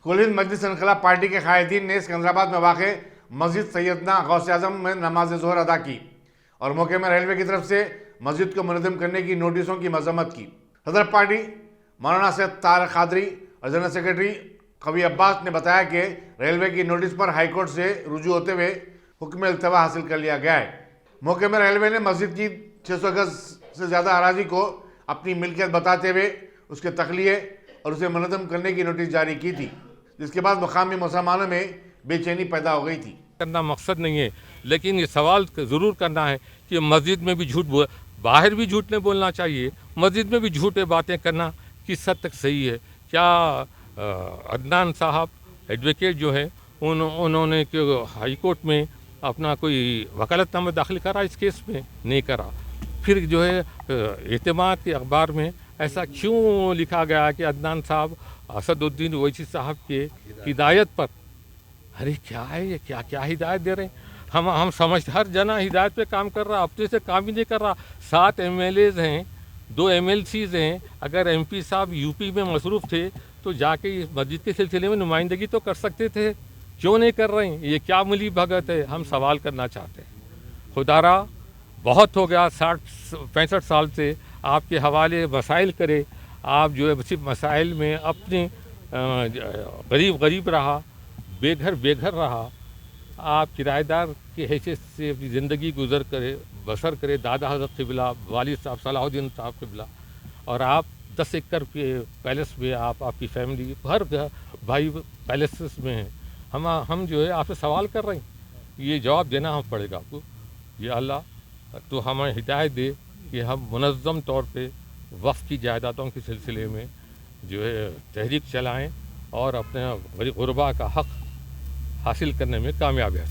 کل ہند مجلس انقلاب پارٹی کے قائدین نے سکندرآباد میں واقع مسجد سیدنا غوث اعظم میں نماز ظہر ادا کی اور موقع میں ریلوے کی طرف سے مسجد کو منظم کرنے کی نوٹسوں کی مذمت کی۔ صدر پارٹی مولانا سید طارق قادری اور جنرل سیکرٹری قوی عباس نے بتایا کہ ریلوے کی نوٹس پر ہائی کورٹ سے رجوع ہوتے ہوئے حکم التوا حاصل کر لیا گیا ہے۔ موقع میں ریلوے نے مسجد کی 600 گز سے زیادہ اراضی کو اپنی ملکیت بتاتے ہوئے اس کے تخلیے اور اسے منظم کرنے کی نوٹس جاری کی تھی، جس کے بعد مقامی مسلمانوں میں بے چینی پیدا ہو گئی تھی۔ کرنا مقصد نہیں ہے، لیکن یہ سوال ضرور کرنا ہے کہ مسجد میں بھی باہر بھی جھوٹ نہیں بولنا چاہیے، مسجد میں بھی جھوٹے باتیں کرنا کس حد تک صحیح ہے؟ کیا عدنان صاحب ایڈوکیٹ جو ہے انہوں نے ہائی کورٹ میں اپنا کوئی وکالت نامہ داخل کرا اس کیس میں؟ نہیں کرا۔ پھر جو ہے اعتماد کے اخبار میں ایسا کیوں لکھا گیا کہ عدنان صاحب اسد الدین اویسی صاحب کے ہدایت پر؟ ارے کیا ہے یہ؟ کیا ہدایت دے رہے ہیں؟ ہم سمجھتے ہر جنا ہدایت پہ کام کر رہا، اپنے سے کام ہی نہیں کر رہا۔ 7 MLAs ہیں، 2 MLCs ہیں، اگر MP صاحب UP میں مصروف تھے تو جا کے اس مسجد کے سلسلے میں نمائندگی تو کر سکتے تھے، کیوں نہیں کر رہے ہیں؟ یہ کیا ملی بھگت ہے؟ ہم سوال کرنا چاہتے ہیں۔ خدارا بہت ہو گیا، 65 سال سے آپ کے حوالے مسائل کرے، آپ جو ہے صرف مسائل میں اپنے غریب رہا، بے گھر رہا، آپ کرایہ دار کی حیثیت سے اپنی زندگی بسر کرے، دادا حضرت قبلہ، والد صاحب صلاح الدین صاحب قبلہ، اور آپ 10 ایکڑ کے پیلس میں آپ کی فیملی ہر بھائی پیلسز میں ہیں۔ ہم جو ہے آپ سے سوال کر رہے ہیں، یہ جواب دینا ہم پڑے گا آپ کو۔ یہ اللہ تو ہمیں ہدایت دے کہ ہم منظم طور پہ وقف کی جائیدادوں کے سلسلے میں جو ہے تحریک چلائیں اور اپنے غربا کا حق حاصل کرنے میں کامیاب ہیں۔